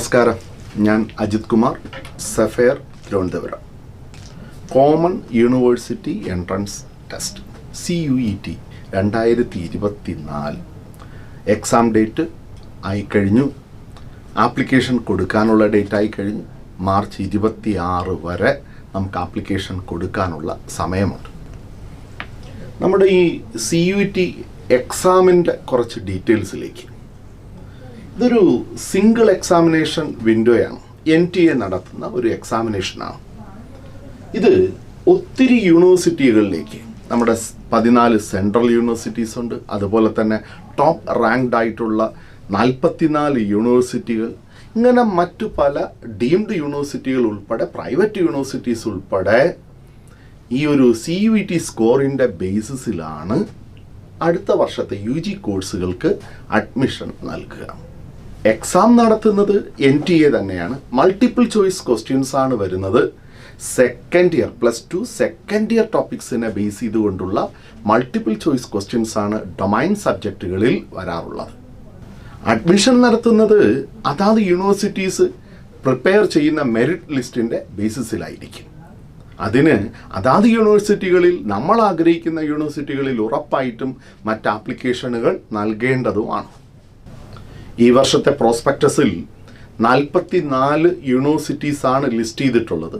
നമസ്കാരം, ഞാൻ Ajith Kumar, sapphire, Thiruvananthapuram. Common university entrance test CUET 2024 exam date ആയിക്കഴിഞ്ഞു. ആപ്ലിക്കേഷൻ കൊടുക്കാനുള്ള ഡേറ്റ് ആയിക്കഴിഞ്ഞു. മാർച്ച് 26 വരെ നമുക്ക് ആപ്ലിക്കേഷൻ കൊടുക്കാനുള്ള സമയമുണ്ട്. നമ്മുടെ ഈ CUET എക്സാമിൻ്റെ കുറച്ച് ഡീറ്റെയിൽസിലേക്ക്. ഇതൊരു സിംഗിൾ എക്സാമിനേഷൻ വിൻഡോയാണ്. NTA നടത്തുന്ന ഒരു എക്സാമിനേഷനാണ്. ഇത് ഒത്തിരി യൂണിവേഴ്സിറ്റികളിലേക്ക്, നമ്മുടെ 14 സെൻട്രൽ യൂണിവേഴ്സിറ്റീസ് ഉണ്ട്, അതുപോലെ തന്നെ ടോപ്പ് റാങ്ക്ഡ് ആയിട്ടുള്ള 44 യൂണിവേഴ്സിറ്റികൾ, ഇങ്ങനെ മറ്റു പല ഡീംഡ് യൂണിവേഴ്സിറ്റികൾ ഉൾപ്പെടെ പ്രൈവറ്റ് യൂണിവേഴ്സിറ്റീസ് ഉൾപ്പെടെ ഈ ഒരു CUET സ്കോറിൻ്റെ ബേസിസിലാണ് അടുത്ത വർഷത്തെ UG കോഴ്സുകൾക്ക് അഡ്മിഷൻ നൽകുക. എക്സാം നടത്തുന്നത് NTA തന്നെയാണ്. മൾട്ടിപ്പിൾ ചോയ്സ് ക്വസ്റ്റ്യൻസ് ആണ് വരുന്നത്. സെക്കൻഡ് ഇയർ +2 സെക്കൻഡ് ഇയർ ടോപ്പിക്സിനെ ബേസ് ചെയ്തുകൊണ്ടുള്ള മൾട്ടിപ്പിൾ ചോയ്സ് ക്വസ്റ്റ്യൻസ് ആണ് ഡൊമൈൻ സബ്ജക്റ്റുകളിൽ വരാറുള്ളത്. അഡ്മിഷൻ നടത്തുന്നത് അതാത് യൂണിവേഴ്സിറ്റീസ് പ്രിപ്പയർ ചെയ്യുന്ന മെറിറ്റ് ലിസ്റ്റിൻ്റെ ബേസിസിലായിരിക്കും. അതിന് അതാത് യൂണിവേഴ്സിറ്റികളിൽ, നമ്മൾ ആഗ്രഹിക്കുന്ന യൂണിവേഴ്സിറ്റികളിൽ ഉറപ്പായിട്ടും മറ്റ് ആപ്ലിക്കേഷനുകൾ നൽകേണ്ടതുമാണ്. ഈ വർഷത്തെ പ്രോസ്പെക്ടസിൽ 44 യൂണിവേഴ്സിറ്റീസാണ് ലിസ്റ്റ് ചെയ്തിട്ടുള്ളത്.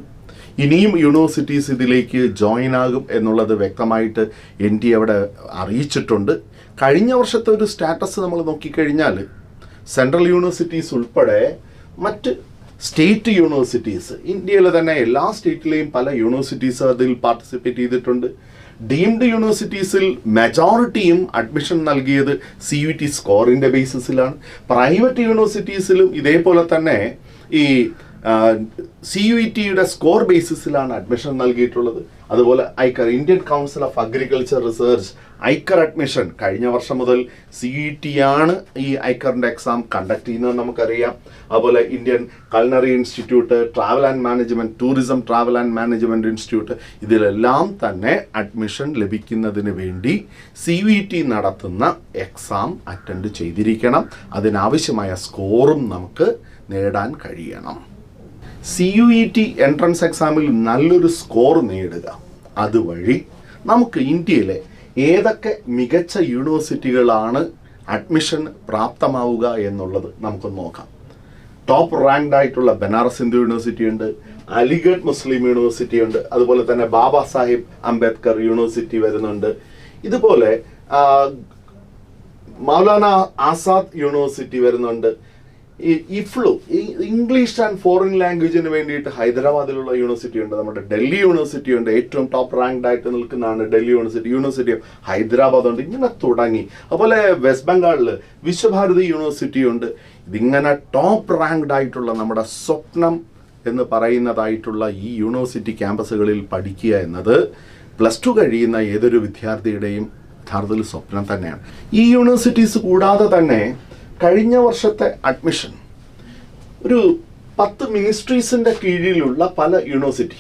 ഇനിയും യൂണിവേഴ്സിറ്റീസ് ഇതിലേക്ക് ജോയിൻ ആകും എന്നുള്ളത് വ്യക്തമായിട്ട് NTA അവിടെ അറിയിച്ചിട്ടുണ്ട്. കഴിഞ്ഞ വർഷത്തെ ഒരു സ്റ്റാറ്റസ് നമ്മൾ നോക്കിക്കഴിഞ്ഞാൽ സെൻട്രൽ യൂണിവേഴ്സിറ്റീസ് ഉൾപ്പെടെ മറ്റ് സ്റ്റേറ്റ് യൂണിവേഴ്സിറ്റീസ്, ഇന്ത്യയിലെ തന്നെ എല്ലാ സ്റ്റേറ്റിലെയും പല യൂണിവേഴ്സിറ്റീസ് അതിൽ പാർട്ടിസിപ്പേറ്റ് ചെയ്തിട്ടുണ്ട്. ഡീംഡ് യൂണിവേഴ്സിറ്റീസിൽ മെജോറിറ്റിയും അഡ്മിഷൻ നൽകിയത് CUET സ്കോറിൻ്റെ ബേസിസിലാണ്. പ്രൈവറ്റ് യൂണിവേഴ്സിറ്റീസിലും ഇതേപോലെ തന്നെ ഈ CUETയുടെ സ്കോർ ബേസിസിലാണ് അഡ്മിഷൻ നൽകിയിട്ടുള്ളത്. അതുപോലെ Iker, Indian council of agriculture research, Iker admission കഴിഞ്ഞ വർഷം മുതൽ CUET ആണ് ഈ ഐക്കറിൻ്റെ എക്സാം കണ്ടക്ട് ചെയ്യുന്നത് നമുക്കറിയാം. അതുപോലെ Indian culinary institute, travel and management, tourism travel and management institute, ഇതിലെല്ലാം തന്നെ അഡ്മിഷൻ ലഭിക്കുന്നതിന് വേണ്ടി CUET നടത്തുന്ന എക്സാം അറ്റൻഡ് ചെയ്തിരിക്കണം. അതിനാവശ്യമായ സ്കോറും നമുക്ക് നേടാൻ കഴിയണം. CUET എൻട്രൻസ് എക്സാമിൽ നല്ലൊരു സ്കോർ നേടുക, അതുവഴി നമുക്ക് ഇന്ത്യയിലെ ഏതൊക്കെ മികച്ച യൂണിവേഴ്സിറ്റികളാണ് അഡ്മിഷൻ പ്രാപ്തമാവുക എന്നുള്ളത് നമുക്ക് നോക്കാം. ടോപ്പ് റാങ്ക്ഡ് ആയിട്ടുള്ള ബനാറസ് ഹിന്ദു യൂണിവേഴ്സിറ്റി ഉണ്ട്, അലിഗഡ് മുസ്ലിം യൂണിവേഴ്സിറ്റി ഉണ്ട്, അതുപോലെ തന്നെ ബാബാ സാഹിബ് അംബേദ്കർ യൂണിവേഴ്സിറ്റി വരുന്നുണ്ട്. ഇതുപോലെ മൗലാന ആസാദ് യൂണിവേഴ്സിറ്റി വരുന്നുണ്ട്. IFLU, ഇംഗ്ലീഷ് ആൻഡ് ഫോറിൻ ലാംഗ്വേജിന് വേണ്ടിയിട്ട് ഹൈദരാബാദിലുള്ള യൂണിവേഴ്സിറ്റി ഉണ്ട്. നമ്മുടെ ഡൽഹി യൂണിവേഴ്സിറ്റി ഉണ്ട്, ഏറ്റവും ടോപ്പ് റാങ്ക്ഡ് ആയിട്ട് നിൽക്കുന്നതാണ് ഡൽഹി യൂണിവേഴ്സിറ്റി ഓഫ് ഹൈദരാബാദ് ഉണ്ട്. ഇങ്ങനെ തുടങ്ങി. അതുപോലെ വെസ്റ്റ് ബംഗാളിൽ വിശ്വഭാരതി യൂണിവേഴ്സിറ്റി ഉണ്ട്. ഇതിങ്ങനെ ടോപ്പ് റാങ്ക്ഡ് ആയിട്ടുള്ള നമ്മുടെ സ്വപ്നം എന്ന് പറയുന്നതായിട്ടുള്ള ഈ യൂണിവേഴ്സിറ്റി ക്യാമ്പസുകളിൽ പഠിക്കുക എന്നത് +2 കഴിയുന്ന ഏതൊരു വിദ്യാർത്ഥിയുടെയും യഥാർത്ഥത്തിൽ സ്വപ്നം തന്നെയാണ്. ഈ യൂണിവേഴ്സിറ്റീസ് കൂടാതെ തന്നെ കഴിഞ്ഞ വർഷത്തെ അഡ്മിഷൻ ഒരു 10 മിനിസ്ട്രീസിൻ്റെ കീഴിലുള്ള പല യൂണിവേഴ്സിറ്റി,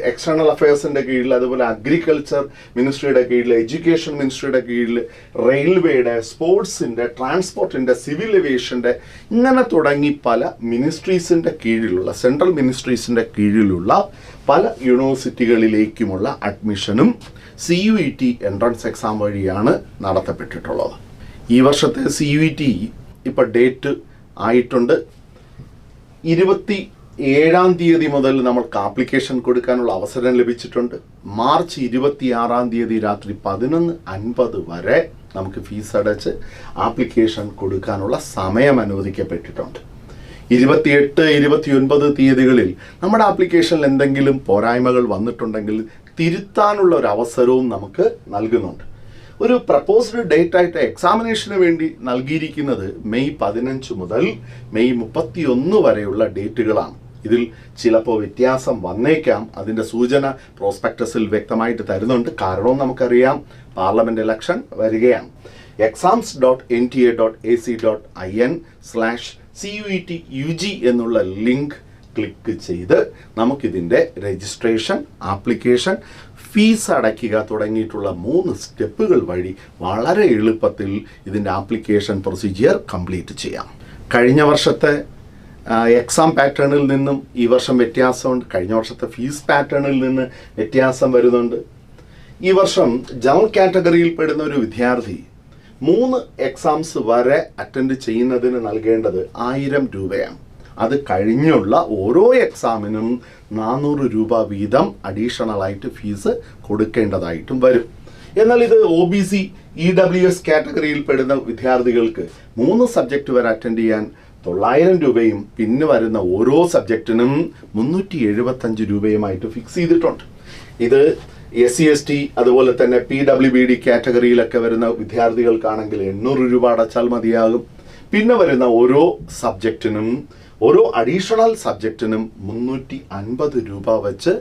എക്സ്റ്റേണൽ അഫയേഴ്സിൻ്റെ കീഴിൽ, അതുപോലെ അഗ്രികൾച്ചർ മിനിസ്ട്രിയുടെ കീഴിൽ, എഡ്യൂക്കേഷൻ മിനിസ്ട്രിയുടെ കീഴിൽ, റെയിൽവേയുടെ, സ്പോർട്സിൻ്റെ, ട്രാൻസ്പോർട്ടിൻ്റെ, സിവിൽ ഏവിയേഷൻ്റെ, ഇങ്ങനെ തുടങ്ങി പല മിനിസ്ട്രീസിൻ്റെ കീഴിലുള്ള, സെൻട്രൽ മിനിസ്ട്രീസിൻ്റെ കീഴിലുള്ള പല യൂണിവേഴ്സിറ്റികളിലേക്കുമുള്ള അഡ്മിഷനും CUET എൻട്രൻസ് എക്സാം വഴിയാണ് നടത്തപ്പെട്ടിട്ടുള്ളത്. ഈ വർഷത്തെ CUET ഇപ്പോൾ ഡേറ്റ് ആയിട്ടുണ്ട്. 27-ാം തീയതി മുതൽ നമ്മൾക്ക് ആപ്ലിക്കേഷൻ കൊടുക്കാനുള്ള അവസരം ലഭിച്ചിട്ടുണ്ട്. മാർച്ച് 26-ാം തീയതി രാത്രി 11:50 വരെ നമുക്ക് ഫീസ് അടച്ച് ആപ്ലിക്കേഷൻ കൊടുക്കാനുള്ള സമയം അനുവദിക്കപ്പെട്ടിട്ടുണ്ട്. 28, 29 തീയതികളിൽ നമ്മുടെ ആപ്ലിക്കേഷനിൽ എന്തെങ്കിലും പോരായ്മകൾ വന്നിട്ടുണ്ടെങ്കിൽ തിരുത്താനുള്ള ഒരു അവസരവും നമുക്ക് നൽകുന്നുണ്ട്. ഒരു പ്രപ്പോസ്ഡ് ഡേറ്റ് ആയിട്ട് എക്സാമിനേഷന് വേണ്ടി നൽകിയിരിക്കുന്നത് മെയ് 15 മുതൽ മെയ് 31 വരെയുള്ള ഡേറ്റുകളാണ്. ഇതിൽ ചിലപ്പോൾ വ്യത്യാസം വന്നേക്കാം. അതിൻ്റെ സൂചന പ്രോസ്പെക്ടസിൽ വ്യക്തമായിട്ട് തരുന്നുണ്ട്. കാരണവും നമുക്കറിയാം, പാർലമെൻറ്റ് ഇലക്ഷൻ വരികയാണ്. exams.nta.ac.in/CUET UG എന്നുള്ള ലിങ്ക് ക്ലിക്ക് ചെയ്ത് നമുക്കിതിൻ്റെ രജിസ്ട്രേഷൻ, ആപ്ലിക്കേഷൻ, ഫീസ് അടയ്ക്കുക തുടങ്ങിയിട്ടുള്ള 3 സ്റ്റെപ്പുകൾ വഴി വളരെ എളുപ്പത്തിൽ ഇതിൻ്റെ ആപ്ലിക്കേഷൻ പ്രൊസീജിയർ കംപ്ലീറ്റ് ചെയ്യാം. കഴിഞ്ഞ വർഷത്തെ എക്സാം പാറ്റേണിൽ നിന്നും ഈ വർഷം വ്യത്യാസമുണ്ട്. കഴിഞ്ഞ വർഷത്തെ ഫീസ് പാറ്റേണിൽ നിന്ന് വ്യത്യാസം വരുന്നുണ്ട്. ഈ വർഷം ജനറൽ കാറ്റഗറിയിൽ പെടുന്ന ഒരു വിദ്യാർത്ഥി 3 എക്സാംസ് വരെ അറ്റൻഡ് ചെയ്യുന്നതിന് നൽകേണ്ടത് 1000 രൂപയാണ്. അത് കഴിഞ്ഞുള്ള ഓരോ എക്സാമിനും 400 രൂപ വീതം അഡീഷണൽ ആയിട്ട് ഫീസ് കൊടുക്കേണ്ടതായിട്ടും വരും. എന്നാൽ ഇത് OBC EWS കാറ്റഗറിയിൽ പെടുന്ന വിദ്യാർത്ഥികൾക്ക് 3 സബ്ജക്റ്റ് വരെ അറ്റൻഡ് ചെയ്യാൻ 900 രൂപയും പിന്നെ വരുന്ന ഓരോ സബ്ജക്റ്റിനും 375 രൂപയുമായിട്ട് ഫിക്സ് ചെയ്തിട്ടുണ്ട്. ഇത് SC/ST അതുപോലെ തന്നെ PWBD കാറ്റഗറിയിലൊക്കെ വരുന്ന വിദ്യാർത്ഥികൾക്കാണെങ്കിൽ 800 രൂപ അടച്ചാൽ മതിയാകും. പിന്നെ വരുന്ന ഓരോ സബ്ജക്റ്റിനും ഓരോ അഡീഷണൽ സബ്ജക്റ്റിനും 350 രൂപ വെച്ച്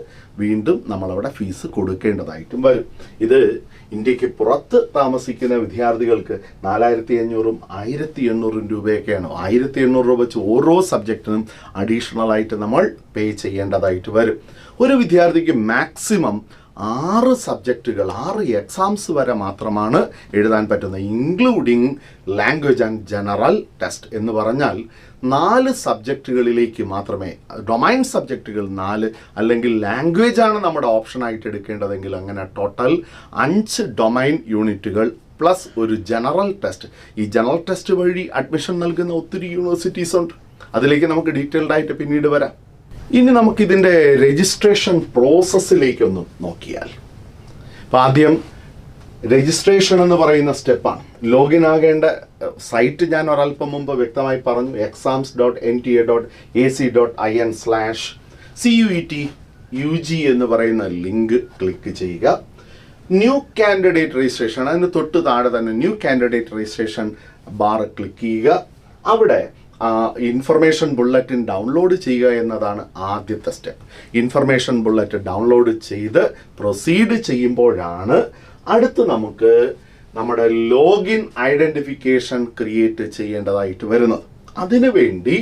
വീണ്ടും നമ്മളവിടെ ഫീസ് കൊടുക്കേണ്ടതായിട്ടും വരും. ഇത് ഇന്ത്യക്ക് പുറത്ത് താമസിക്കുന്ന വിദ്യാർത്ഥികൾക്ക് 4500-ഉം 1800 രൂപയൊക്കെയാണ്. 1800 രൂപ വെച്ച് ഓരോ സബ്ജക്റ്റിനും അഡീഷണൽ ആയിട്ട് നമ്മൾ പേ ചെയ്യേണ്ടതായിട്ട് വരും. ഒരു വിദ്യാർത്ഥിക്ക് മാക്സിമം 6 സബ്ജക്റ്റുകൾ 6 എക്സാംസ് വരെ മാത്രമാണ് എഴുതാൻ പറ്റുന്നത്, including language and general test എന്ന് പറഞ്ഞാൽ 4 സബ്ജക്റ്റുകളിലേക്ക് മാത്രമേ, ഡൊമൈൻ സബ്ജക്റ്റുകൾ 4 അല്ലെങ്കിൽ ലാംഗ്വേജ് ആണ് നമ്മുടെ ഓപ്ഷനായിട്ട് എടുക്കേണ്ടതെങ്കിൽ അങ്ങനെ ടോട്ടൽ 5 ഡൊമൈൻ യൂണിറ്റുകൾ പ്ലസ് ഒരു ജനറൽ ടെസ്റ്റ്. ഈ ജനറൽ ടെസ്റ്റ് വഴി അഡ്മിഷൻ നൽകുന്ന ഒത്തിരി യൂണിവേഴ്സിറ്റീസ് ഉണ്ട്. അതിലേക്ക് നമുക്ക് ഡീറ്റെയിൽഡ് ആയിട്ട് പിന്നീട് വരാം. ഇനി നമുക്കിതിൻ്റെ രജിസ്ട്രേഷൻ പ്രോസസ്സിലേക്കൊന്ന് നോക്കിയാൽ, അപ്പോൾ ആദ്യം രജിസ്ട്രേഷൻ എന്ന് പറയുന്ന സ്റ്റെപ്പാണ്. ലോഗിൻ ആകേണ്ട സൈറ്റ് ഞാൻ ഒരല്പം മുമ്പ് വ്യക്തമായി പറഞ്ഞു. exams.nta.in/CUET-UG എന്ന് പറയുന്ന ലിങ്ക് ക്ലിക്ക് ചെയ്യുക. ന്യൂ കാൻഡിഡേറ്റ് രജിസ്ട്രേഷൻ, അതിന് തൊട്ട് താഴെ തന്നെ new candidate registration bar click ചെയ്യുക. അവിടെ ഇൻഫർമേഷൻ ബുള്ളറ്റിൻ ഡൗൺലോഡ് ചെയ്യുക എന്നതാണ് ആദ്യത്തെ സ്റ്റെപ്പ്. ഇൻഫർമേഷൻ ബുള്ളറ്റ് ഡൗൺലോഡ് ചെയ്ത് പ്രൊസീഡ് ചെയ്യുമ്പോഴാണ് അടുത്ത് നമുക്ക് നമ്മുടെ ലോഗിൻ ഐഡൻറ്റിഫിക്കേഷൻ ക്രിയേറ്റ് ചെയ്യേണ്ടതായിട്ട് വരുന്നത്. അതിനുവേണ്ടി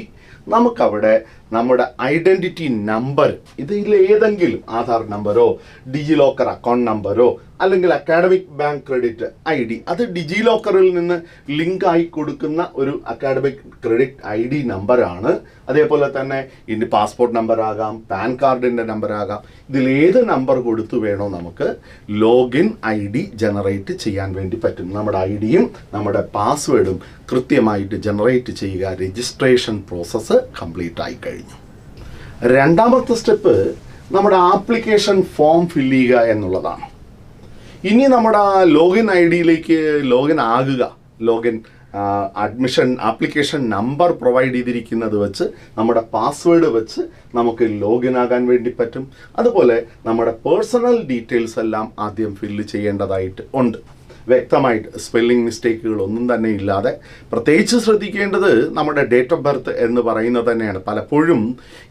നമുക്കവിടെ നമ്മുടെ ഐഡൻറ്റിറ്റി നമ്പർ, ഇതിൽ ഏതെങ്കിലും ആധാർ നമ്പറോ ഡിജി ലോക്കർ അക്കൗണ്ട് നമ്പറോ അല്ലെങ്കിൽ അക്കാഡമിക് ബാങ്ക് ക്രെഡിറ്റ് ID, അത് ഡിജി ലോക്കറിൽ നിന്ന് ലിങ്ക് ആയി കൊടുക്കുന്ന ഒരു അക്കാഡമിക് ക്രെഡിറ്റ് ID നമ്പറാണ്. അതേപോലെ തന്നെ ഇനി പാസ്പോർട്ട് നമ്പർ ആകാം, പാൻ കാർഡിൻ്റെ നമ്പർ ആകാം. ഇതിലേത് നമ്പർ കൊടുത്തു വേണോ നമുക്ക് ലോഗിൻ ID ജനറേറ്റ് ചെയ്യാൻ വേണ്ടി പറ്റും. നമ്മുടെ IDയും നമ്മുടെ പാസ്വേഡും കൃത്യമായിട്ട് ജനറേറ്റ് ചെയ്യുക. രജിസ്ട്രേഷൻ പ്രോസസ്സ് കംപ്ലീറ്റ് ആയി കഴിഞ്ഞു. രണ്ടാമത്തെ സ്റ്റെപ്പ് നമ്മുടെ ആപ്ലിക്കേഷൻ ഫോം ഫില്ല് ചെയ്യുക എന്നുള്ളതാണ്. ഇനി നമ്മുടെ ലോഗിൻ IDയിലേക്ക് ലോഗിൻ ആകുക. Login admission application number provide ചെയ്തിരിക്കുന്നത് വെച്ച് നമ്മുടെ പാസ്വേഡ് വെച്ച് നമുക്ക് ലോഗിൻ ആകാൻ വേണ്ടി പറ്റും. അതുപോലെ നമ്മുടെ പേഴ്സണൽ ഡീറ്റെയിൽസ് എല്ലാം ആദ്യം ഫില്ല് ചെയ്യേണ്ടതായിട്ട് ഉണ്ട്. വ്യക്തമായിട്ട് സ്പെല്ലിംഗ് മിസ്റ്റേക്കുകൾ ഒന്നും തന്നെ ഇല്ലാതെ. പ്രത്യേകിച്ച് ശ്രദ്ധിക്കേണ്ടത് നമ്മുടെ ഡേറ്റ് ഓഫ് ബർത്ത് എന്ന് പറയുന്നത് തന്നെയാണ്. പലപ്പോഴും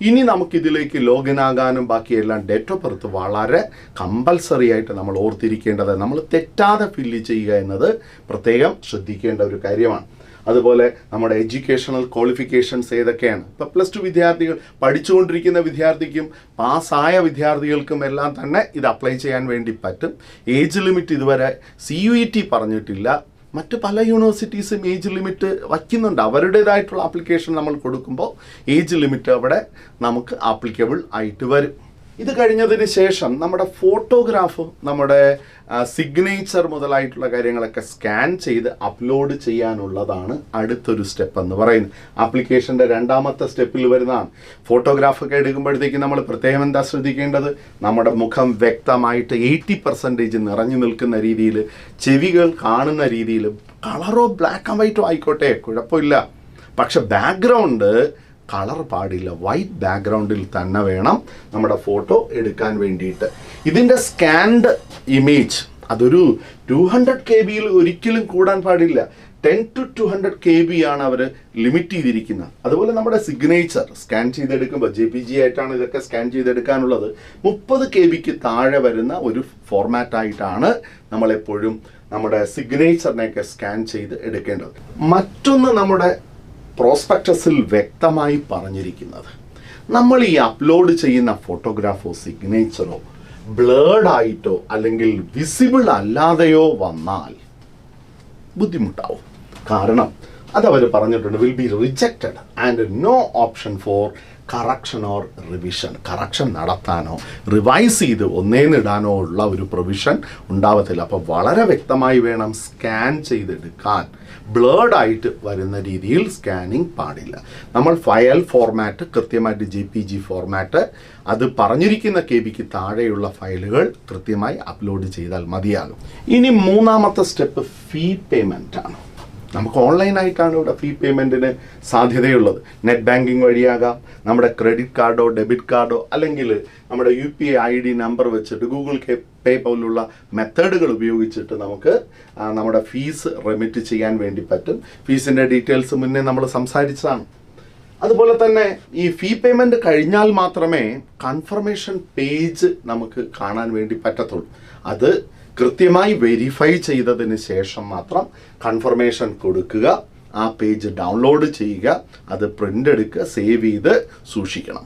ഇനി നമുക്കിതിലേക്ക് ലോഗിൻ ആകാനും ബാക്കിയെല്ലാം ഡേറ്റ് ഓഫ് ബർത്ത് വളരെ കമ്പൽസറി ആയിട്ട് നമ്മൾ ഓർത്തിരിക്കേണ്ടത്, നമ്മൾ തെറ്റാതെ ഫില്ല് ചെയ്യുക എന്നത് പ്രത്യേകം ശ്രദ്ധിക്കേണ്ട ഒരു കാര്യമാണ്. അതുപോലെ നമ്മുടെ എഡ്യൂക്കേഷണൽ ക്വാളിഫിക്കേഷൻസ് ഏതൊക്കെയാണ്. ഇപ്പോൾ +2 വിദ്യാർത്ഥികൾ പഠിച്ചുകൊണ്ടിരിക്കുന്ന വിദ്യാർത്ഥിക്കും പാസ്സായ വിദ്യാർത്ഥികൾക്കും എല്ലാം തന്നെ ഇത് അപ്ലൈ ചെയ്യാൻ വേണ്ടി പറ്റും. ഏജ് ലിമിറ്റ് ഇതുവരെ CUET പറഞ്ഞിട്ടില്ല. മറ്റ് പല യൂണിവേഴ്സിറ്റീസും ഏജ് ലിമിറ്റ് വയ്ക്കുന്നുണ്ട്. അവരുടേതായിട്ടുള്ള ആപ്ലിക്കേഷൻ നമ്മൾ കൊടുക്കുമ്പോൾ ഏജ് ലിമിറ്റ് അവിടെ നമുക്ക് ആപ്ലിക്കബിൾ ആയിട്ട് വരും. ഇത് കഴിഞ്ഞതിന് ശേഷം നമ്മുടെ ഫോട്ടോഗ്രാഫ്, നമ്മുടെ സിഗ്നേച്ചർ മുതലായിട്ടുള്ള കാര്യങ്ങളൊക്കെ സ്കാൻ ചെയ്ത് അപ്ലോഡ് ചെയ്യാനുള്ളതാണ് അടുത്തൊരു സ്റ്റെപ്പ് എന്ന് പറയുന്നത്. ആപ്ലിക്കേഷൻ്റെ രണ്ടാമത്തെ സ്റ്റെപ്പിൽ വരുന്നതാണ്. ഫോട്ടോഗ്രാഫൊക്കെ എടുക്കുമ്പോഴത്തേക്ക് നമ്മൾ പ്രത്യേകം എന്താ ശ്രദ്ധിക്കേണ്ടത്, നമ്മുടെ മുഖം വ്യക്തമായിട്ട് 80% നിറഞ്ഞു നിൽക്കുന്ന രീതിയിൽ, ചെവികൾ കാണുന്ന രീതിയിൽ, കളറോ ബ്ലാക്ക് ആൻഡ് വൈറ്റോ ആയിക്കോട്ടെ കുഴപ്പമില്ല, പക്ഷെ ബാക്ക്ഗ്രൗണ്ട് കളർ പാടില്ല. വൈറ്റ് ബാക്ക്ഗ്രൗണ്ടിൽ തന്നെ വേണം നമ്മുടെ ഫോട്ടോ എടുക്കാൻ വേണ്ടിയിട്ട്. ഇതിൻ്റെ സ്കാൻഡ് ഇമേജ് അതൊരു 200 KB ഒരിക്കലും കൂടാൻ പാടില്ല. 10 to 200 KB ആണ് അവർ ലിമിറ്റ് ചെയ്തിരിക്കുന്നത്. അതുപോലെ നമ്മുടെ സിഗ്നേച്ചർ സ്കാൻ ചെയ്തെടുക്കുമ്പോൾ JPG ആയിട്ടാണ് ഇതൊക്കെ സ്കാൻ ചെയ്തെടുക്കാനുള്ളത്. 30 KB താഴെ വരുന്ന ഒരു ഫോർമാറ്റായിട്ടാണ് നമ്മളെപ്പോഴും നമ്മുടെ സിഗ്നേച്ചറിനെയൊക്കെ സ്കാൻ ചെയ്ത് എടുക്കേണ്ടത്. മറ്റൊന്ന് നമ്മുടെ പ്രോസ്പെക്ടസിൽ വ്യക്തമായി പറഞ്ഞിരിക്കുന്നത്, നമ്മൾ ഈ അപ്ലോഡ് ചെയ്യുന്ന ഫോട്ടോഗ്രാഫോ സിഗ്നേച്ചറോ ബ്ലേർഡ് ആയിട്ടോ അല്ലെങ്കിൽ വിസിബിൾ അല്ലാതെയോ വന്നാൽ ബുദ്ധിമുട്ടാവും. കാരണം അതവർ പറഞ്ഞിട്ടുണ്ട് will be rejected and no option for correction or revision. Correction നടത്താനോ റിവൈസ് ചെയ്ത് ഒന്നേന്നിടാനോ ഉള്ള ഒരു പ്രൊവിഷൻ ഉണ്ടാവത്തില്ല. അപ്പോൾ വളരെ വ്യക്തമായി വേണം സ്കാൻ ചെയ്തെടുക്കാൻ. ബ്ലേർഡായിട്ട് വരുന്ന രീതിയിൽ സ്കാനിങ് പാടില്ല. നമ്മൾ ഫയൽ ഫോർമാറ്റ് കൃത്യമായിട്ട് JPG ഫോർമാറ്റ്, അത് പറഞ്ഞിരിക്കുന്ന KB താഴെയുള്ള ഫയലുകൾ കൃത്യമായി അപ്ലോഡ് ചെയ്താൽ മതിയാകും. ഇനി മൂന്നാമത്തെ സ്റ്റെപ്പ് ഫീ പേയ്മെൻ്റ് ആണ്. നമുക്ക് ഓൺലൈനായിട്ടാണ് ഇവിടെ ഫീ പേയ്മെൻറ്റിന് സാധ്യതയുള്ളത്. നെറ്റ് ബാങ്കിങ് വഴിയാകാം, നമ്മുടെ ക്രെഡിറ്റ് കാർഡോ ഡെബിറ്റ് കാർഡോ, അല്ലെങ്കിൽ നമ്മുടെ UPI ID നമ്പർ വെച്ചിട്ട് ഗൂഗിൾ പേ പോലുള്ള മെത്തേഡുകൾ ഉപയോഗിച്ചിട്ട് നമുക്ക് നമ്മുടെ ഫീസ് റെമിറ്റ് ചെയ്യാൻ വേണ്ടി പറ്റും. ഫീസിൻ്റെ ഡീറ്റെയിൽസ് മുന്നേ നമ്മൾ സംസാരിച്ചതാണ്. അതുപോലെ തന്നെ ഈ ഫീ പേയ്മെൻറ്റ് കഴിഞ്ഞാൽ മാത്രമേ കൺഫർമേഷൻ പേജ് നമുക്ക് കാണാൻ വേണ്ടി പറ്റത്തുള്ളൂ. അത് കൃത്യമായി വെരിഫൈ ചെയ്തതിന് ശേഷം മാത്രം കൺഫർമേഷൻ കൊടുക്കുക, ആ പേജ് ഡൗൺലോഡ് ചെയ്യുക, അത് പ്രിൻ്റ് എടുക്കുക, സേവ് ചെയ്ത് സൂക്ഷിക്കണം.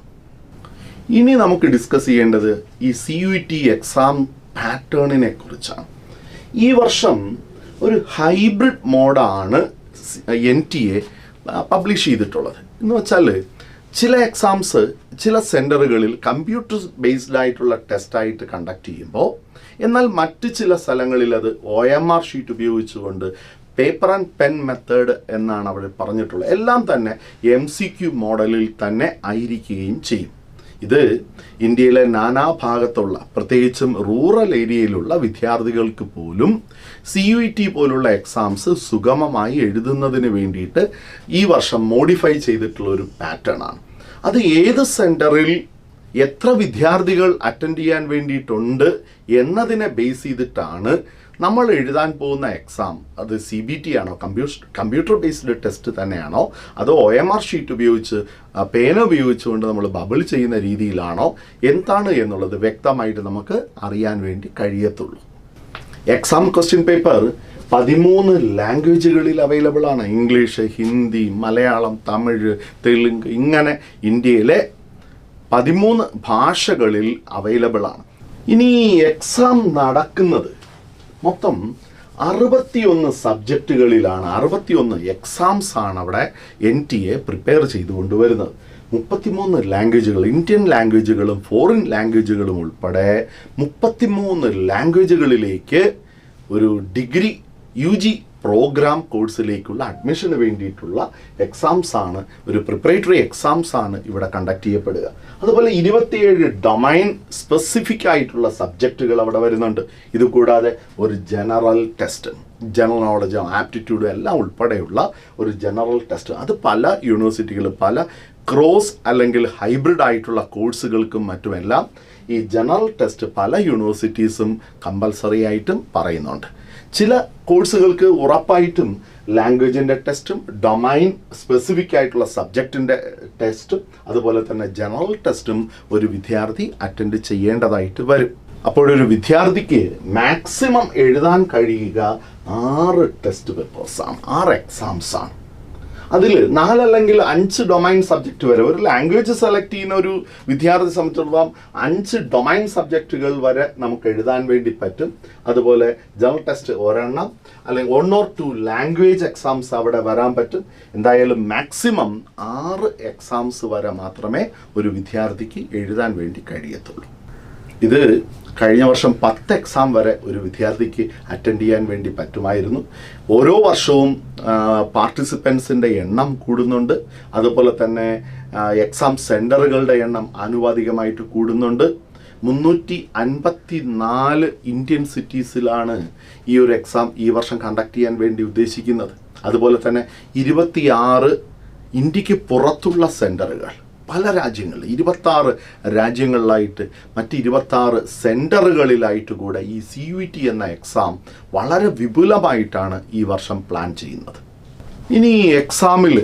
ഇനി നമുക്ക് ഡിസ്കസ് ചെയ്യേണ്ടത് ഈ CUET എക്സാം പാറ്റേണിനെ കുറിച്ചാണ്. ഈ വർഷം ഒരു ഹൈബ്രിഡ് മോഡാണ് NTA പബ്ലിഷ് ചെയ്തിട്ടുള്ളത്. എന്ന് വെച്ചാൽ ചില എക്സാംസ് ചില സെൻറ്ററുകളിൽ കമ്പ്യൂട്ടർ ബേസ്ഡ് ആയിട്ടുള്ള ടെസ്റ്റായിട്ട് കണ്ടക്ട് ചെയ്യുമ്പോൾ, എന്നാൽ മറ്റ് ചില സ്ഥലങ്ങളിൽ അത് OMR ഷീറ്റ് ഉപയോഗിച്ചുകൊണ്ട് പേപ്പർ ആൻഡ് പെൻ മെത്തേഡ് എന്നാണ് അവർ പറഞ്ഞിട്ടുള്ളത്. എല്ലാം തന്നെ MCQ മോഡലിൽ തന്നെ ആയിരിക്കുകയും ചെയ്യും. ഇത് ഇന്ത്യയിലെ നാനാഭാഗത്തുള്ള പ്രത്യേകിച്ചും റൂറൽ ഏരിയയിലുള്ള വിദ്യാർത്ഥികൾക്ക് പോലും CUET പോലുള്ള എക്സാംസ് സുഗമമായി എഴുതുന്നതിന് വേണ്ടിയിട്ട് ഈ വർഷം മോഡിഫൈ ചെയ്തിട്ടുള്ള ഒരു പാറ്റേൺ ആണ്. അത് ഏത് സെൻറ്ററിൽ എത്ര വിദ്യാർത്ഥികൾ അറ്റൻഡ് ചെയ്യാൻ വേണ്ടിയിട്ടുണ്ട് എന്നതിനെ ബേസ് ചെയ്തിട്ടാണ് നമ്മൾ എഴുതാൻ പോകുന്ന എക്സാം അത് CBT ആണോ, കമ്പ്യൂട്ടർ ബേസ്ഡ് ടെസ്റ്റ് തന്നെയാണോ, അതോ OMR ഷീറ്റ് ഉപയോഗിച്ച് പേന ഉപയോഗിച്ചുകൊണ്ട് നമ്മൾ ബബിൾ ചെയ്യുന്ന രീതിയിലാണോ, എന്താണ് എന്നുള്ളത് വ്യക്തമായിട്ട് നമുക്ക് അറിയാൻ വേണ്ടി കഴിയത്തുള്ളൂ. എക്സാം ക്വസ്റ്റ്യൻ പേപ്പർ 13 ലാംഗ്വേജുകളിൽ അവൈലബിൾ ആണ്. ഇംഗ്ലീഷ്, ഹിന്ദി, മലയാളം, തമിഴ്, തെലുങ്ക്, ഇങ്ങനെ ഇന്ത്യയിലെ 13 ഭാഷകളിൽ അവൈലബിൾ ആണ്. ഇനി എക്സാം നടക്കുന്നത് മൊത്തം 61 സബ്ജക്റ്റുകളിലാണ്. 61 എക്സാംസ് ആണ് അവിടെ NTA പ്രിപ്പയർ ചെയ്തു കൊണ്ടുവരുന്നത്. 33 ലാംഗ്വേജുകൾ, ഇന്ത്യൻ ലാംഗ്വേജുകളും ഫോറിൻ ലാംഗ്വേജുകളും ഉൾപ്പെടെ 33 ലാംഗ്വേജുകളിലേക്ക് ഒരു ഡിഗ്രി UG പ്രോഗ്രാം കോഴ്സിലേക്കുള്ള അഡ്മിഷന് വേണ്ടിയിട്ടുള്ള എക്സാംസ് ആണ്, ഒരു പ്രിപ്പറേറ്ററി എക്സാംസ് ആണ് ഇവിടെ കണ്ടക്ട് ചെയ്യപ്പെടുക. അതുപോലെ 27 ഡൊമൈൻ സ്പെസിഫിക് ആയിട്ടുള്ള സബ്ജക്റ്റുകൾ അവിടെ വരുന്നുണ്ട്. ഇതുകൂടാതെ ഒരു general test, general knowledge, aptitude എല്ലാം ഉൾപ്പെടെയുള്ള ഒരു ജനറൽ ടെസ്റ്റ്. അത് പല യൂണിവേഴ്സിറ്റികളും പല ക്രോസ് അല്ലെങ്കിൽ ഹൈബ്രിഡ് ആയിട്ടുള്ള കോഴ്സുകൾക്കും മറ്റുമെല്ലാം ഈ ജനറൽ ടെസ്റ്റ് പല യൂണിവേഴ്സിറ്റീസും കമ്പൽസറി ആയിട്ടും പറയുന്നുണ്ട്. ചില കോഴ്സുകൾക്ക് ഉറപ്പായിട്ടും ലാംഗ്വേജിൻ്റെ ടെസ്റ്റും ഡൊമൈൻ സ്പെസിഫിക് ആയിട്ടുള്ള സബ്ജക്റ്റിൻ്റെ ടെസ്റ്റും അതുപോലെ തന്നെ ജനറൽ ടെസ്റ്റും ഒരു വിദ്യാർത്ഥി അറ്റൻഡ് ചെയ്യേണ്ടതായിട്ട് വരും. അപ്പോഴൊരു വിദ്യാർത്ഥിക്ക് മാക്സിമം എഴുതാൻ കഴിയുക 6 ടെസ്റ്റ് പേപ്പേഴ്സാണ്, 6 എക്സാംസാണ്. അതിൽ 4 അല്ലെങ്കിൽ 5 ഡൊമൈൻ സബ്ജക്റ്റ് വരെ, ഒരു ലാംഗ്വേജ് സെലക്ട് ചെയ്യുന്ന ഒരു വിദ്യാർത്ഥി സംബന്ധിച്ചിടത്തോളം 5 ഡൊമൈൻ സബ്ജക്റ്റുകൾ വരെ നമുക്ക് എഴുതാൻ വേണ്ടി പറ്റും. അതുപോലെ ജനറൽ ടെസ്റ്റ് ഒരെണ്ണം അല്ലെങ്കിൽ 1 or 2 ലാംഗ്വേജ് എക്സാംസ് അവിടെ വരാൻ പറ്റും. എന്തായാലും മാക്സിമം 6 എക്സാംസ് വരെ മാത്രമേ ഒരു വിദ്യാർത്ഥിക്ക് എഴുതാൻ വേണ്ടി കഴിയത്തുള്ളൂ. ഇത് കഴിഞ്ഞ വർഷം 10 എക്സാം വരെ ഒരു വിദ്യാർത്ഥിക്ക് അറ്റൻഡ് ചെയ്യാൻ വേണ്ടി പറ്റുമായിരുന്നു. ഓരോ വർഷവും പാർട്ടിസിപ്പൻസിൻ്റെ എണ്ണം കൂടുന്നുണ്ട്. അതുപോലെ തന്നെ എക്സാം സെൻറ്ററുകളുടെ എണ്ണം ആനുപാതികമായിട്ട് കൂടുന്നുണ്ട്. 354 ഇന്ത്യൻ സിറ്റീസിലാണ് ഈ ഒരു എക്സാം ഈ വർഷം കണ്ടക്ട് ചെയ്യാൻ വേണ്ടി ഉദ്ദേശിക്കുന്നത്. അതുപോലെ തന്നെ 26 ഇന്ത്യക്ക് പുറത്തുള്ള സെൻറ്ററുകൾ, പല രാജ്യങ്ങളിൽ 26 രാജ്യങ്ങളിലായിട്ട് മറ്റ് 26 സെൻറ്ററുകളിലായിട്ട് കൂടെ ഈ CUET എന്ന എക്സാം വളരെ വിപുലമായിട്ടാണ് ഈ വർഷം പ്ലാൻ ചെയ്യുന്നത്. ഇനി എക്സാമിൽ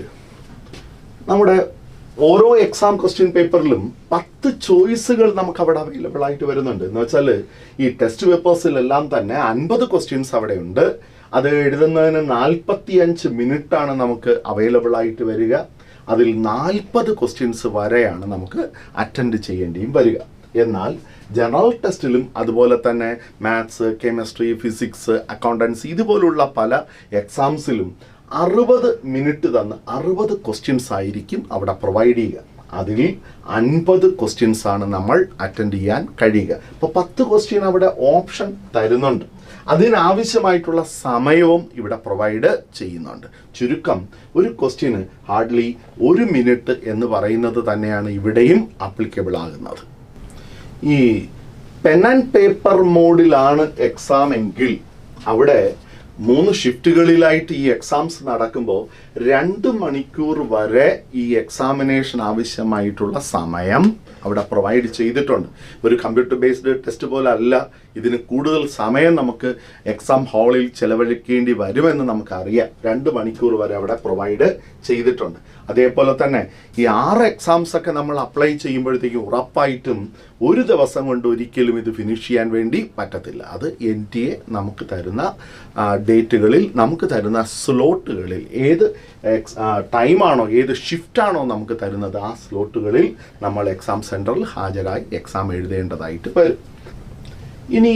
നമ്മുടെ ഓരോ എക്സാം ക്വസ്റ്റ്യൻ പേപ്പറിലും 10 ചോയ്സുകൾ നമുക്ക് അവിടെ അവൈലബിൾ ആയിട്ട് വരുന്നുണ്ട്. എന്ന് വെച്ചാൽ ഈ ടെസ്റ്റ് പേപ്പേഴ്സിലെല്ലാം തന്നെ 50 ക്വസ്റ്റ്യൻസ് അവിടെ ഉണ്ട്. അത് എഴുതുന്നതിന് 45 മിനിറ്റാണ് നമുക്ക് അവൈലബിൾ ആയിട്ട് വരിക. അതിൽ 40 ക്വസ്റ്റ്യൻസ് വരെയാണ് നമുക്ക് അറ്റൻഡ് ചെയ്യേണ്ടിയും വരിക. എന്നാൽ ജനറൽ ടെസ്റ്റിലും അതുപോലെ തന്നെ മാത്സ്, കെമിസ്ട്രി, ഫിസിക്സ്, അക്കൗണ്ടൻസി ഇതുപോലുള്ള പല എക്സാംസിലും 60 മിനിറ്റ് തന്ന് 60 ക്വസ്റ്റ്യൻസ് ആയിരിക്കും അവിടെ പ്രൊവൈഡ് ചെയ്യുക. അതിൽ 50 ക്വസ്റ്റ്യൻസ് ആണ് നമ്മൾ അറ്റൻഡ് ചെയ്യാൻ കഴിയുക. അപ്പോൾ 10 ക്വസ്റ്റ്യൻ അവിടെ ഓപ്ഷൻ തരുന്നുണ്ട്. അതിനാവശ്യമായിട്ടുള്ള സമയവും ഇവിടെ പ്രൊവൈഡ് ചെയ്യുന്നുണ്ട്. ചുരുക്കം ഒരു ക്വസ്റ്റ്യന് ഹാർഡ്ലി 1 മിനിറ്റ് എന്ന് പറയുന്നത് തന്നെയാണ് ഇവിടെയും ആപ്ലിക്കബിൾ ആകുന്നത്. ഈ പെൻ ആൻഡ് പേപ്പർ മോഡിലാണ് എക്സാം എങ്കിൽ അവിടെ 3 ഷിഫ്റ്റുകളിലായിട്ട് ഈ എക്സാംസ് നടക്കുമ്പോൾ 2 മണിക്കൂർ വരെ ഈ എക്സാമിനേഷൻ ആവശ്യമായിട്ടുള്ള സമയം അവിടെ പ്രൊവൈഡ് ചെയ്തിട്ടുണ്ട്. ഒരു കമ്പ്യൂട്ടർ ബേസ്ഡ് ടെസ്റ്റ് പോലെ അല്ല, ഇതിന് കൂടുതൽ സമയം നമുക്ക് എക്സാം ഹാളിൽ ചെലവഴിക്കേണ്ടി വരുമെന്ന് നമുക്കറിയാം. 2 മണിക്കൂർ വരെ അവിടെ പ്രൊവൈഡ് ചെയ്തിട്ടുണ്ട്. അതേപോലെ തന്നെ ഈ 6 എക്സാംസ് ഒക്കെ നമ്മൾ അപ്ലൈ ചെയ്യുമ്പോഴത്തേക്കും ഉറപ്പായിട്ടും ഒരു ദിവസം കൊണ്ട് ഒരിക്കലും ഇത് ഫിനിഷ് ചെയ്യാൻ വേണ്ടി പറ്റത്തില്ല. അത് NTA നമുക്ക് തരുന്ന ഡേറ്റുകളിൽ, നമുക്ക് തരുന്ന സ്ലോട്ടുകളിൽ, ഏത് ടൈമാണോ ഏത് ഷിഫ്റ്റാണോ നമുക്ക് തരുന്നത് ആ സ്ലോട്ടുകളിൽ നമ്മൾ എക്സാം സെൻറ്ററിൽ ഹാജരായി എക്സാം എഴുതേണ്ടതായിട്ട് വരും. ഇനി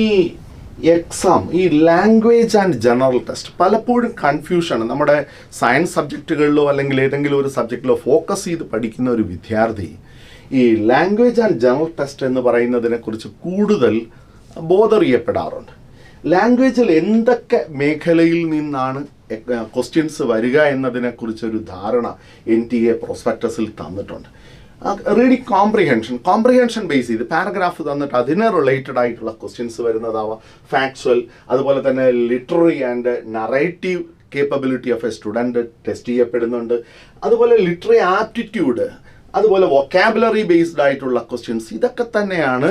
എക്സാം, ഈ ലാംഗ്വേജ് ആൻഡ് ജനറൽ ടെസ്റ്റ് പലപ്പോഴും കൺഫ്യൂഷനാണ്. നമ്മുടെ സയൻസ് സബ്ജക്റ്റുകളിലോ അല്ലെങ്കിൽ ഏതെങ്കിലും ഒരു സബ്ജക്റ്റിലോ ഫോക്കസ് ചെയ്ത് പഠിക്കുന്ന ഒരു വിദ്യാർത്ഥി ഈ ലാംഗ്വേജ് ആൻഡ് ജനറൽ ടെസ്റ്റ് എന്ന് പറയുന്നതിനെക്കുറിച്ച് കൂടുതൽ ബോധർ ചെയ്യപ്പെടാറുണ്ട്. ലാംഗ്വേജിൽ എന്തൊക്കെ മേഖലയിൽ നിന്നാണ് ക്വസ്റ്റ്യൻസ് വരിക എന്നതിനെക്കുറിച്ചൊരു ധാരണ NTA പ്രോസ്പെക്ടസിൽ തന്നിട്ടുണ്ട്. റീഡിങ് കോംപ്രിഹെൻഷൻ ബേസ് ചെയ്ത് പാരഗ്രാഫ് തന്നിട്ട് അതിന് റിലേറ്റഡ് ആയിട്ടുള്ള ക്വസ്റ്റ്യൻസ് വരുന്നതാവാം. ഫാക്ച്വൽ, അതുപോലെ തന്നെ literary and narrative capability of A student test ചെയ്യപ്പെടുന്നുണ്ട്. അതുപോലെ ലിറ്റററി ആപ്റ്റിറ്റ്യൂഡ്, അതുപോലെ വൊക്കാബുലറി ബേസ്ഡ് ആയിട്ടുള്ള ക്വസ്റ്റ്യൻസ്, ഇതൊക്കെ തന്നെയാണ്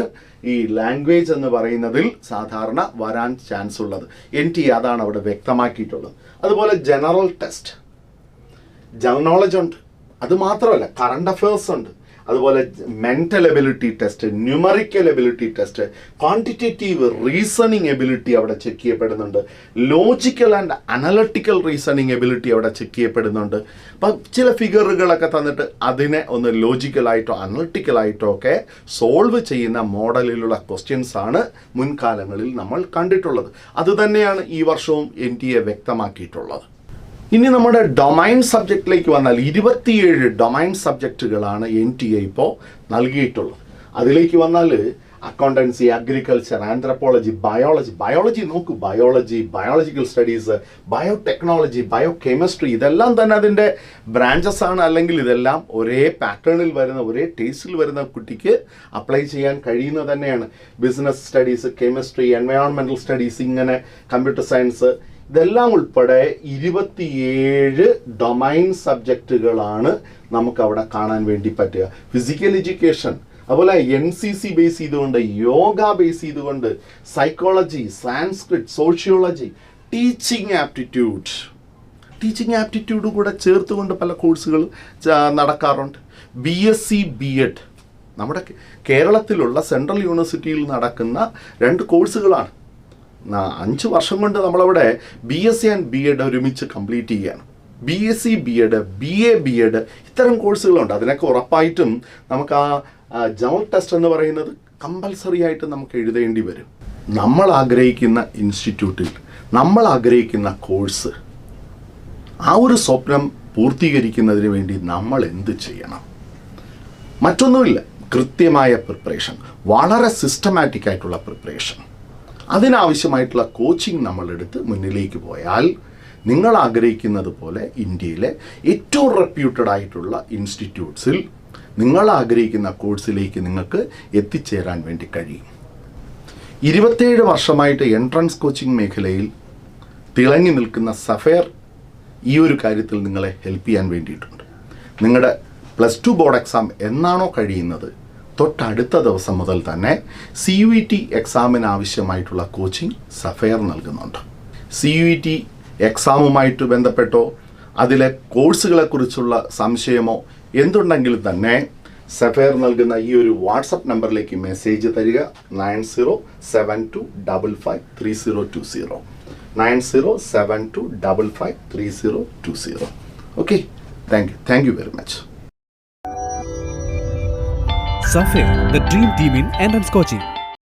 ഈ ലാംഗ്വേജ് എന്ന് പറയുന്നതിൽ സാധാരണ വരാൻ ചാൻസ് ഉള്ളത്. NTA അതാണ് അവിടെ വ്യക്തമാക്കിയിട്ടുള്ളത്. അതുപോലെ ജനറൽ ടെസ്റ്റ്, ജനറൽ നോളജ് ഉണ്ട്. അതുമാത്രമല്ല, കറണ്ട് അഫയേഴ്സ് ഉണ്ട്. അതുപോലെ mental ability test, numerical ability test, quantitative reasoning ability അവിടെ ചെക്ക് ചെയ്യപ്പെടുന്നുണ്ട്. Logical and analytical reasoning ability അവിടെ ചെക്ക് ചെയ്യപ്പെടുന്നുണ്ട്. അപ്പം ചില ഫിഗറുകളൊക്കെ തന്നിട്ട് അതിനെ ഒന്ന് ലോജിക്കലായിട്ടോ അനലിറ്റിക്കലായിട്ടോ ഒക്കെ സോൾവ് ചെയ്യുന്ന മോഡലിലുള്ള ക്വസ്റ്റ്യൻസ് ആണ് മുൻകാലങ്ങളിൽ നമ്മൾ കണ്ടിട്ടുള്ളത്. അതുതന്നെയാണ് ഈ വർഷവും NTA വ്യക്തമാക്കിയിട്ടുള്ളത്. ഇനി നമ്മുടെ ഡൊമൈൻ സബ്ജക്റ്റിലേക്ക് വന്നാൽ 27 ഡൊമൈൻ സബ്ജക്റ്റുകളാണ് NTA ഇപ്പോൾ നൽകിയിട്ടുള്ളത്. അതിലേക്ക് വന്നാൽ അക്കൗണ്ടൻസി, അഗ്രികൾച്ചർ, ആന്ത്രപ്പോളജി, ബയോളജി നോക്കൂ, ബയോളജിക്കൽ സ്റ്റഡീസ്, ബയോടെക്നോളജി, ബയോകെമിസ്ട്രി, ഇതെല്ലാം തന്നെ അതിൻ്റെ ബ്രാഞ്ചസ് ആണ്. അല്ലെങ്കിൽ ഇതെല്ലാം ഒരേ പാറ്റേണിൽ വരുന്ന, ഒരേ ടേസ്റ്റിൽ വരുന്ന കുട്ടിക്ക് അപ്ലൈ ചെയ്യാൻ കഴിയുന്നത് തന്നെയാണ്. Business studies, chemistry, environmental studies, ഇങ്ങനെ കമ്പ്യൂട്ടർ സയൻസ്, ഇതെല്ലാം ഉൾപ്പെടെ 27 ഡൊമൈൻ സബ്ജക്റ്റുകളാണ് നമുക്കവിടെ കാണാൻ വേണ്ടി പറ്റുക. ഫിസിക്കൽ എഡ്യൂക്കേഷൻ, അതുപോലെ NCC ബേസ് ചെയ്തുകൊണ്ട്, യോഗ ബേസ് ചെയ്തുകൊണ്ട്, psychology, Sanskrit, sociology, teaching aptitude കൂടെ ചേർത്തുകൊണ്ട് പല കോഴ്സുകൾ നടക്കാറുണ്ട്. BSc B.Ed നമ്മുടെ കേരളത്തിലുള്ള സെൻട്രൽ യൂണിവേഴ്സിറ്റിയിൽ നടക്കുന്ന 2 കോഴ്സുകളാണ്. 5 വർഷം കൊണ്ട് നമ്മളവിടെ BSc ആൻഡ് B.Ed ഒരുമിച്ച് കംപ്ലീറ്റ് ചെയ്യുകയാണ്. BSc B.Ed, BA B.Ed, ഇത്തരം കോഴ്സുകളുണ്ട്. അതിനൊക്കെ ഉറപ്പായിട്ടും നമുക്ക് ആ ജനറൽ ടെസ്റ്റ് എന്ന് പറയുന്നത് കമ്പൽസറി ആയിട്ട് നമുക്ക് എഴുതേണ്ടി വരും. നമ്മൾ ആഗ്രഹിക്കുന്ന ഇൻസ്റ്റിറ്റ്യൂട്ടിൽ നമ്മൾ ആഗ്രഹിക്കുന്ന കോഴ്സ്, ആ ഒരു സ്വപ്നം പൂർത്തീകരിക്കുന്നതിന് വേണ്ടി നമ്മൾ എന്ത് ചെയ്യണം? മറ്റൊന്നുമില്ല, കൃത്യമായ പ്രിപ്പറേഷൻ, വളരെ സിസ്റ്റമാറ്റിക് ആയിട്ടുള്ള പ്രിപ്പറേഷൻ, അതിനാവശ്യമായിട്ടുള്ള കോച്ചിങ് നമ്മളെടുത്ത് മുന്നിലേക്ക് പോയാൽ നിങ്ങൾ ആഗ്രഹിക്കുന്നത് പോലെ ഇന്ത്യയിലെ ഏറ്റവും റെപ്യൂട്ടഡ് ആയിട്ടുള്ള ഇൻസ്റ്റിറ്റ്യൂട്ട്സിൽ നിങ്ങൾ ആഗ്രഹിക്കുന്ന കോഴ്സിലേക്ക് നിങ്ങൾക്ക് എത്തിച്ചേരാൻ വേണ്ടി കഴിയും. 27 വർഷമായിട്ട് എൻട്രൻസ് കോച്ചിങ് മേഖലയിൽ തിളങ്ങി നിൽക്കുന്ന സഫയർ ഈ ഒരു കാര്യത്തിൽ നിങ്ങളെ ഹെൽപ്പ് ചെയ്യാൻ വേണ്ടിയിട്ടുണ്ട്. നിങ്ങളുടെ +2 ബോർഡ് എക്സാം എന്നാണോ കഴിയുന്നത് തൊട്ടടുത്ത ദിവസം മുതൽ തന്നെ CUET എക്സാമിന് ആവശ്യമായിട്ടുള്ള കോച്ചിങ് സഫയർ നൽകുന്നുണ്ട്. CUET എക്സാമുമായിട്ട് ബന്ധപ്പെട്ടോ അതിലെ കോഴ്സുകളെക്കുറിച്ചുള്ള സംശയമോ എന്തുണ്ടെങ്കിലും തന്നെ സഫയർ നൽകുന്ന ഈ ഒരു വാട്സപ്പ് നമ്പറിലേക്ക് മെസ്സേജ് തരിക. 9072553020 9072553020. Okay, thank you very much. Safair, the dream team in entrance coaching.